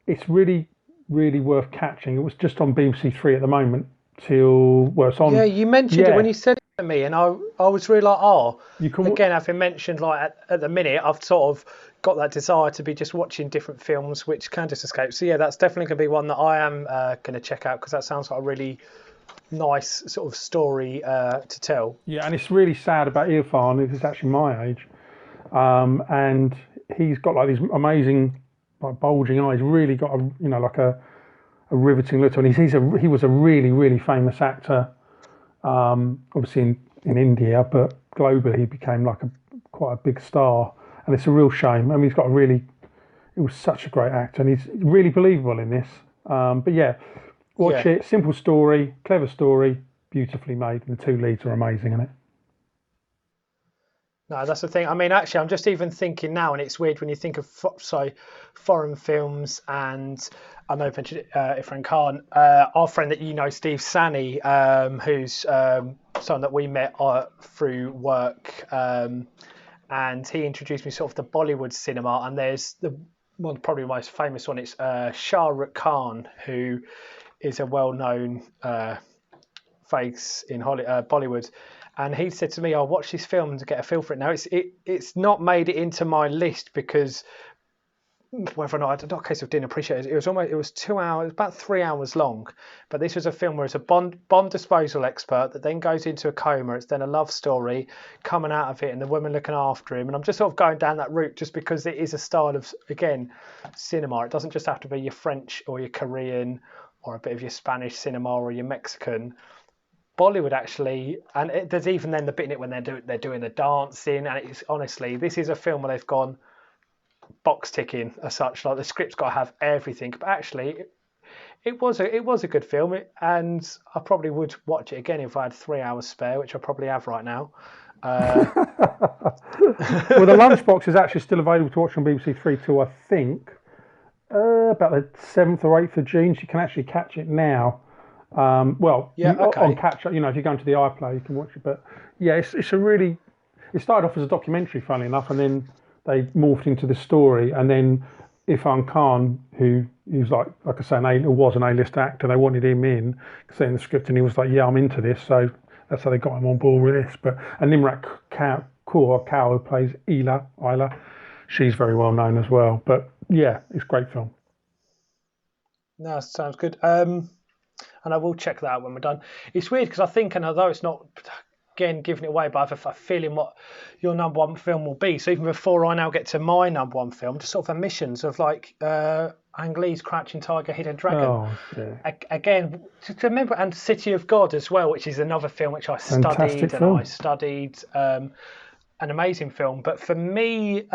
it's really, really worth catching. It was just on BBC Three at the moment it's on. Yeah, you mentioned it when you said it to me, and I was really like, again, having mentioned like at the minute, I've sort of got that desire to be just watching different films which can just escape. So yeah, that's definitely going to be one that I am going to check out, because that sounds like a really nice sort of story to tell. Yeah, and it's really sad about Irfan, who's actually my age, and he's got like these amazing, like bulging eyes. Really got a riveting look to him. He was a really, really famous actor, obviously in India, but globally he became like quite a big star. And it's a real shame. I mean, he was such a great actor, and he's really believable in this. But yeah, watch it. Simple story, clever story, beautifully made, and the two leads are amazing in it. No, that's the thing. I mean, actually, I'm just even thinking now, and it's weird when you think of foreign films. And I know Ifran Khan, our friend that you know, Steve Sani, who's someone that we met through work, and he introduced me sort of to Bollywood cinema. And there's the one, probably the most famous one. It's Shah Rukh Khan, who is a well-known face in Bollywood, and he said to me, "I'll watch this film to get a feel for it." Now, it's not made it into my list because whether or not, not a case of didn't appreciate it. It was 2 hours, about 3 hours long. But this was a film where it's a bomb disposal expert that then goes into a coma. It's then a love story coming out of it, and the woman looking after him. And I'm just sort of going down that route just because it is a style of, again, cinema. It doesn't just have to be your French or your Korean or a bit of your Spanish cinema or your Mexican. Bollywood actually, and there's even then the bit in it when they're doing the dancing, and it's honestly, this is a film where they've gone box ticking as such. Like the script's got to have everything, but actually, it was a good film, and I probably would watch it again if I had 3 hours spare, which I probably have right now. Well, the Lunchbox is actually still available to watch on BBC Three till I think about the 7th or 8th of June. So you can actually catch it now. Yeah, okay. On catch up, if you go into the iPlayer, you can watch it. But yeah, it's a really. It started off as a documentary, funnily enough, and then they morphed into the story. And then Irfan Khan, who was like I say, was an A-list actor, they wanted him in, saying the script, and he was like, "Yeah, I'm into this." So that's how they got him on board with this. And Nimrat Kaur, who plays Isla, she's very well known as well. But yeah, it's a great film. No, sounds good. And I will check that out when we're done. It's weird because I think, and although it's not, again, giving it away, but I have a feeling what your number one film will be. So even before I now get to my number one film, just sort of omissions of like Ang Lee's Crouching Tiger, Hidden Dragon. Oh, yeah. Again, to remember, and City of God as well, which is another film which I Fantastic studied. film. And I studied an amazing film. But for me,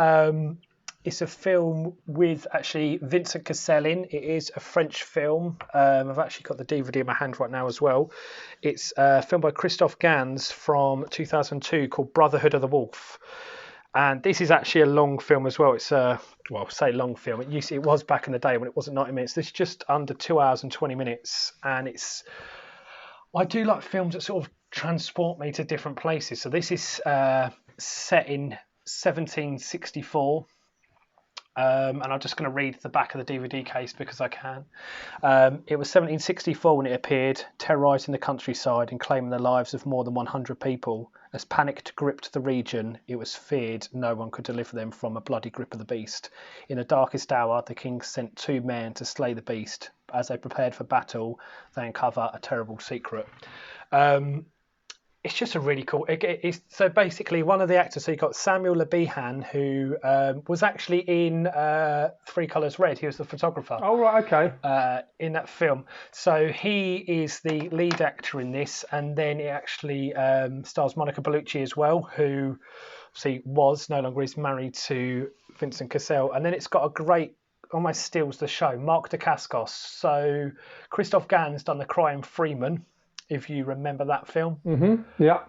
it's a film with actually Vincent Cassel in. It is a French film. I've actually got the DVD in my hand right now as well. It's a film by Christophe Gans from 2002 called Brotherhood of the Wolf. And this is actually a long film as well. It's say long film. It was back in the day when it wasn't 90 minutes. This is just under 2 hours and 20 minutes. And I do like films that sort of transport me to different places. So this is set in 1764. And I'm just going to read the back of the DVD case because I can. It was 1764 when it appeared, terrorising the countryside and claiming the lives of more than 100 people. As panic gripped the region, it was feared no one could deliver them from a bloody grip of the beast. In the darkest hour, the king sent 2 men to slay the beast. As they prepared for battle, they uncover a terrible secret. It's just a really cool. So basically, one of the actors. So you got Samuel Le Bihan, who was actually in Three Colours Red. He was the photographer. Oh right, okay. In that film, so he is the lead actor in this, and then it actually stars Monica Bellucci as well, who obviously was no longer is married to Vincent Cassel, and then it's got a great. Almost steals the show. Mark Dacascos. So Christophe Gans done The Crying Freeman, if you remember that film. Mm-hmm. Yeah.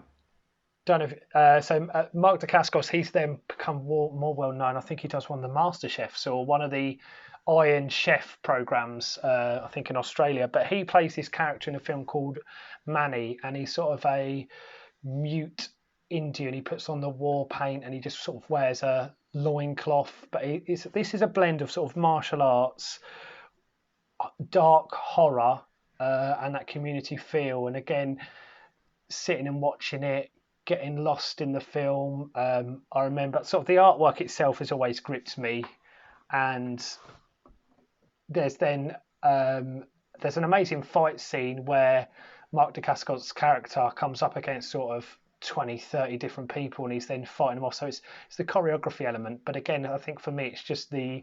Don't know if, Mark Dacascos, he's then become more well known. I think he does one of the Master Chefs or one of the Iron Chef programs, I think in Australia. But he plays this character in a film called Mani, and he's sort of a mute Indian. He puts on the war paint and he just sort of wears a loincloth. But this is a blend of sort of martial arts, dark horror, and that community feel. And again, sitting and watching it, getting lost in the film. I remember sort of the artwork itself has always gripped me. And there's an amazing fight scene where Mark Dacascos' character comes up against sort of 20, 30 different people, and he's then fighting them off. So it's the choreography element. But again, I think for me, it's just the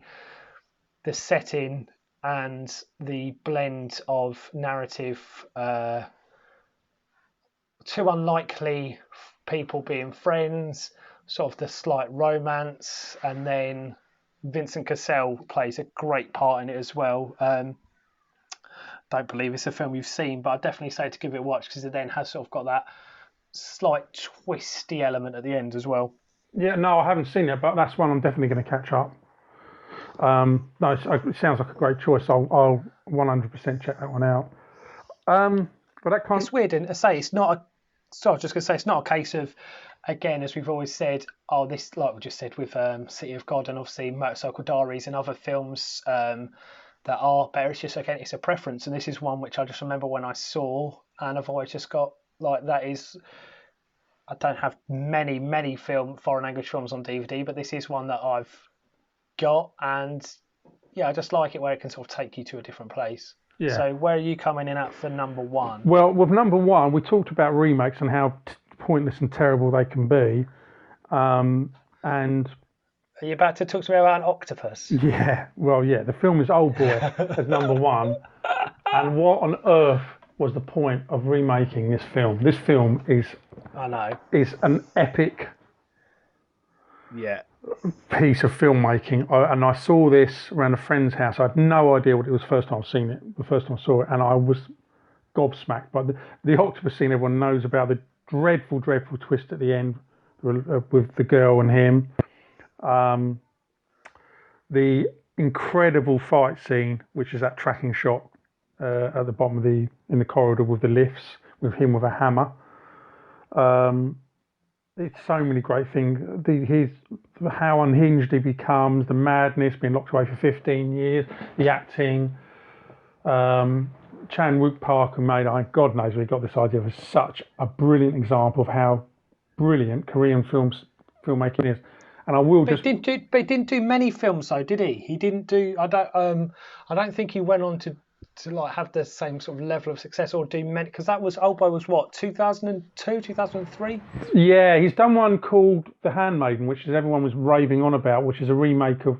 setting and the blend of narrative, two unlikely people being friends, sort of the slight romance, and then Vincent Cassel plays a great part in it as well. Don't believe it's a film you've seen, but I'd definitely say to give it a watch because it then has sort of got that slight twisty element at the end as well. Yeah, no, I haven't seen it, but that's one I'm definitely going to catch up. No, it sounds like a great choice. I'll 100% check that one out. But that can't. It's weird, and I say it's not a. So I was just going to say it's not a case of, again, as we've always said, oh, this like we just said with City of God and obviously Motorcycle Diaries and other films that are better. It's just again, it's a preference, and this is one which I just remember when I saw, and I've always just got like that is. I don't have many foreign language films on DVD, but this is one that I've got, and yeah, I just like it where it can sort of take you to a different place. Yeah. So where are you coming in at for number one? Well, with number one, we talked about remakes and how pointless and terrible they can be. And Are you about to talk to me about an octopus? yeah, well, yeah, the film is Old Boy as number one. And what on earth was the point of remaking this film? This film I know. is an epic Yeah. piece of filmmaking. And I saw this around a friend's house. I had no idea what it was the first time I've seen it, the first time I saw it, and I was gobsmacked by the octopus scene. Everyone knows about the dreadful twist at the end with the girl and him. The incredible fight scene, which is that tracking shot at the bottom of in the corridor with the lifts, with him with a hammer. It's so many great things. How unhinged he becomes, the madness, being locked away for 15 years, the acting. Chan Wook Park and God knows where he got this idea. Of such a brilliant example of how brilliant Korean filmmaking is. And I will But he didn't do many films though, did he? He didn't do. I don't think he went on to like have the same sort of level of success or do many, because that was Old Boy was what, 2002, 2003. Yeah, he's done one called The Handmaiden, which is everyone was raving on about, which is a remake of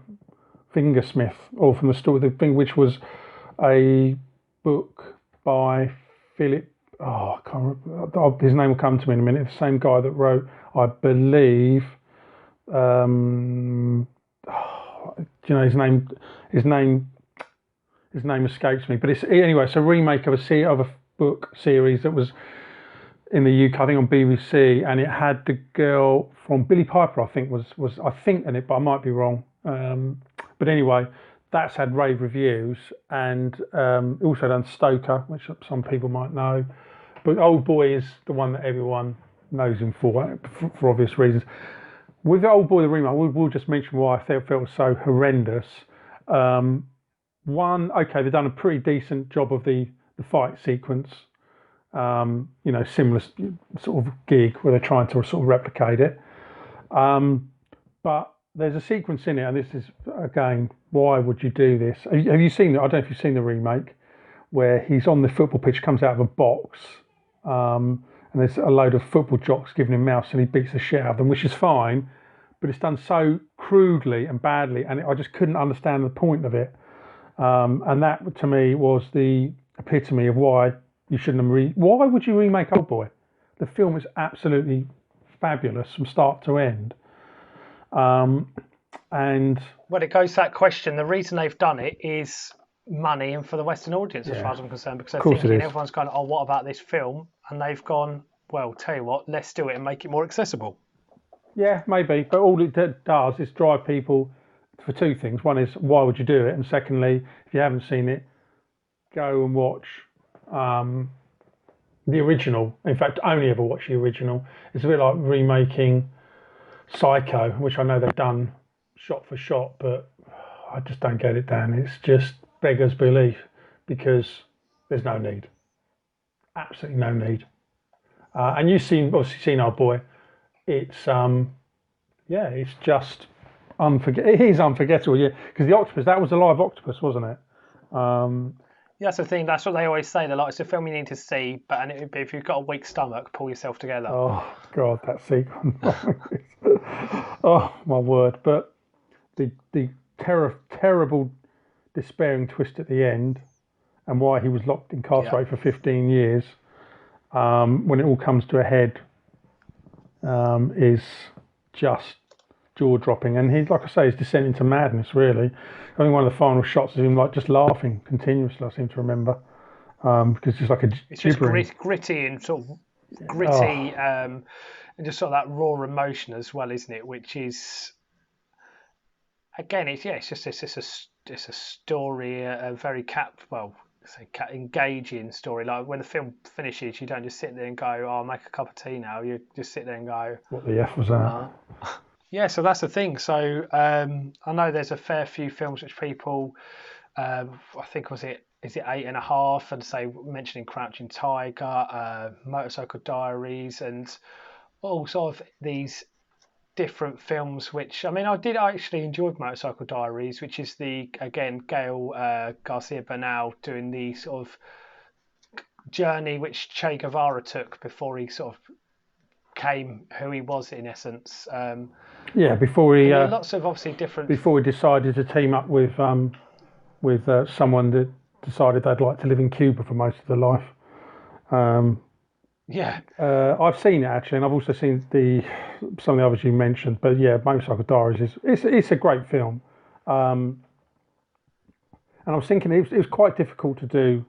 Fingersmith, or from the story the thing, which was a book by Philip. Oh, I can't remember. His name will come to me in a minute. The same guy that wrote, I believe. Do you know his name? His name escapes me. But it's anyway. It's a remake of a book series that was in the UK, I think on BBC, and it had the girl from Billy Piper. I think was I think in it, but I might be wrong. But anyway, that's had rave reviews, and also done Stoker, which some people might know. But Old Boy is the one that everyone knows him for obvious reasons. With the Old Boy, the remake, we'll just mention why I felt it was so horrendous. One, okay, they've done a pretty decent job of the fight sequence. Similar sort of gig where they're trying to sort of replicate it. But there's a sequence in it, and this is, again, why would you do this? Have you seen it? I don't know if you've seen the remake, where he's on the football pitch, comes out of a box, and there's a load of football jocks giving him mouths, and he beats the shit out of them, which is fine, but it's done so crudely and badly, and I just couldn't understand the point of it. And that, to me, was the epitome of why you shouldn't have why would you remake Old Boy? The film is absolutely fabulous from start to end. And Well, it goes to that question. The reason they've done it is money and for the Western audience, as far as I'm concerned, because they're thinking everyone's going, oh, what about this film? And they've gone, well, tell you what, let's do it and make it more accessible. Yeah, maybe. But all it does is drive people for two things. One is, why would you do it? And secondly, if you haven't seen it, go and watch the original. In fact, only ever watch the original. It's a bit like remaking Psycho, which I know they've done shot for shot, but I just don't get it, Dan. It's just beggars belief, because there's no need. Absolutely no need. And you've obviously seen Old Boy. It's it's just it is unforgettable, yeah. Because the octopus, that was a live octopus, wasn't it? Yeah, that's the thing. That's what they always say. They're like, it's a film you need to see, but if you've got a weak stomach, pull yourself together. Oh God, that sequence! Oh my word! But the terrible, despairing twist at the end, and why he was incarcerated for 15 years, when it all comes to a head, is just jaw-dropping. And he's, like I say, he's descending into madness, really. I think one of the final shots is him just laughing continuously, I seem to remember, because it's like it's just gritty and sort of gritty. and just sort of that raw emotion as well, isn't it? Which is, again, it's a story, a very engaging story. Like when the film finishes, you don't just sit there and go, "Oh, I'll make a cup of tea now." You just sit there and go, What the F was that? Yeah, so that's the thing. So I know there's a fair few films which people, I think is it 8.5, and say mentioning Crouching Tiger, Motorcycle Diaries, and all sort of these different films. Which, I mean, I actually enjoyed Motorcycle Diaries, which is again Gail Garcia Bernal doing the sort of journey which Che Guevara took before he sort of became who he was in essence. Yeah, before he Lots of obviously different. before he decided to team up with someone that decided they'd like to live in Cuba for most of their life. Yeah, I've seen it actually, and I've also seen some of the others you mentioned. But yeah, Motorcycle Diaries it's a great film. And I was thinking it was quite difficult to do,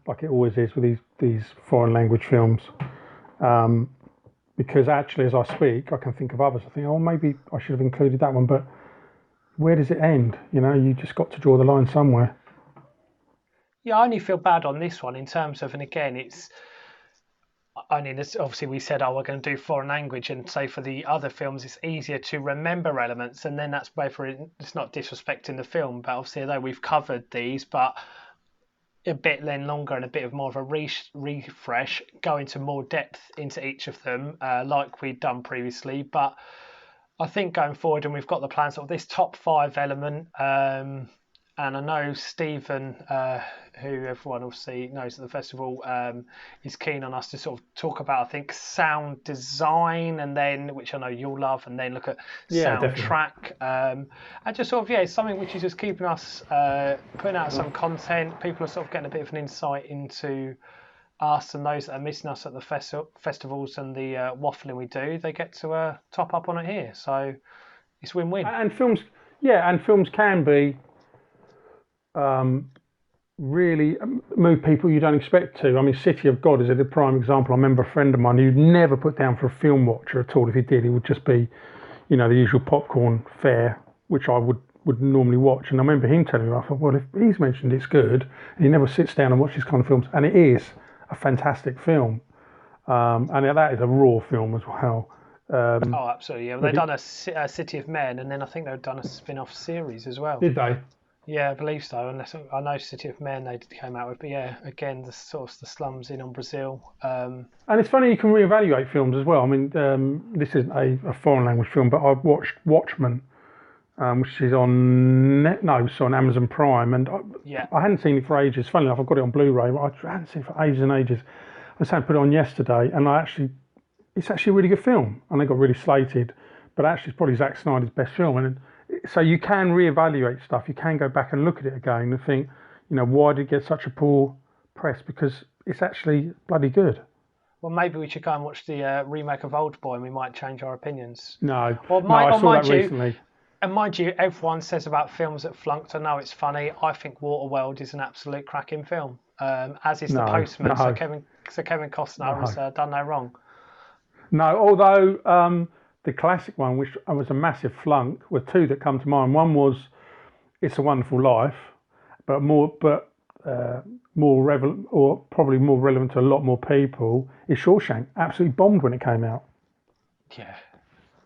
like it always is with these foreign language films. Because actually, as I speak, I can think of others. I think, oh, maybe I should have included that one, but where does it end? You know, you just got to draw the line somewhere. yeah. I only feel bad on this one in terms of, and again, obviously we said, oh, we're going to do foreign language, and say for the other films, it's easier to remember elements, and then that's where it's not disrespecting the film, but obviously although we've covered these, but a bit then longer and a bit of more of a refresh, go into more depth into each of them, like we'd done previously. But I think going forward, and we've got the plans of this top 5 element, and I know Stephen, who everyone obviously knows at the festival, is keen on us to sort of talk about, I think, sound design, and then, which I know you'll love, and then look at soundtrack. And just sort of, it's something which is just keeping us putting out some content. People are sort of getting a bit of an insight into us, and those that are missing us at the festivals and the waffling we do, they get to top up on it here. So it's win-win. And films can be really move people you don't expect to. I mean, City of God is a prime example. I remember a friend of mine who'd never put down for a film watcher at all. If he did, it would just be, the usual popcorn fare, which I would normally watch. And I remember him telling me, I thought, well, if he's mentioned it's good, and he never sits down and watches kind of films, and it is a fantastic film. And that is a raw film as well. Oh, absolutely. Yeah, they've done a City of Men, and then I think they've done a spin-off series as well. Did they? Yeah, I believe so. Unless I know City of Men they came out with, but yeah, again, the slums in on Brazil. And it's funny, you can reevaluate films as well. I mean, this isn't a foreign language film, but I've watched Watchmen, which is on on Amazon Prime, and I hadn't seen it for ages. Funny enough, I've got it on Blu-ray, but I hadn't seen it for ages and ages. I put it on yesterday, and it's actually a really good film, and it got really slated, but actually it's probably Zack Snyder's best film, and so you can reevaluate stuff. You can go back and look at it again and think, why did it get such a poor press? Because it's actually bloody good. Well, maybe we should go and watch the remake of Old Boy, and we might change our opinions. No, I saw that recently. And mind you, everyone says about films that flunked. I know it's funny. I think Waterworld is an absolute cracking film, as is The Postman. So Kevin Costner has done no wrong. No, although the classic one, which was a massive flunk, were two that come to mind. One was It's a Wonderful Life, but more relevant, or probably more relevant to a lot more people, is Shawshank. Absolutely bombed when it came out. Yeah,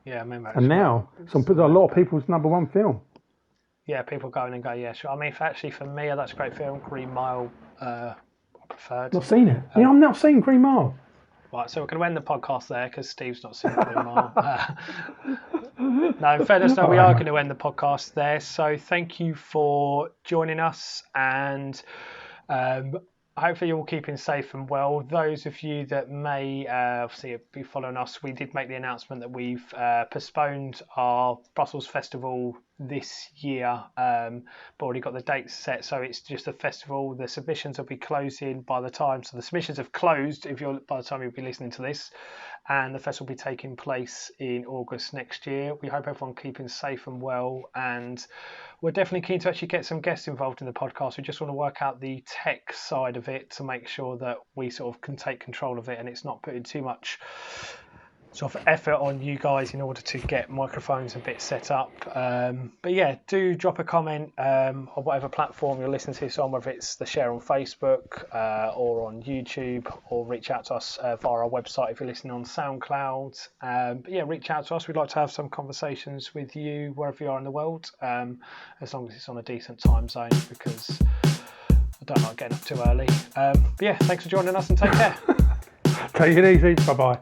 I remember. And now, a lot of people's number one film. Yeah, people go in and go, yeah, sure. I mean, for me, that's a great film. Green Mile, I preferred. Not seen it. I've not seen Green Mile. Right, so we're going to end the podcast there because Steve's not seen Green Mile. No, in fairness, we are going to end the podcast there. So thank you for joining us, and hopefully you're all keeping safe and well. Those of you that may obviously be following us, we did make the announcement that we've postponed our Brussels Festival this year, but already got the dates set, so it's just a festival. The submissions will be closing by the time, so the submissions have closed by the time you'll be listening to this, and the festival will be taking place in August next year. We hope everyone keeping safe and well, and we're definitely keen to actually get some guests involved in the podcast. We just want to work out the tech side of it to make sure that we sort of can take control of it, and it's not putting too much sort of effort on you guys in order to get microphones and bits set up. But yeah, do drop a comment on whatever platform you're listening to this on, whether it's the share on Facebook or on YouTube, or reach out to us via our website if you're listening on SoundCloud. But yeah, reach out to us. We'd like to have some conversations with you wherever you are in the world, as long as it's on a decent time zone, because I don't like getting up too early. But yeah, thanks for joining us and take care. Take it easy. Bye-bye.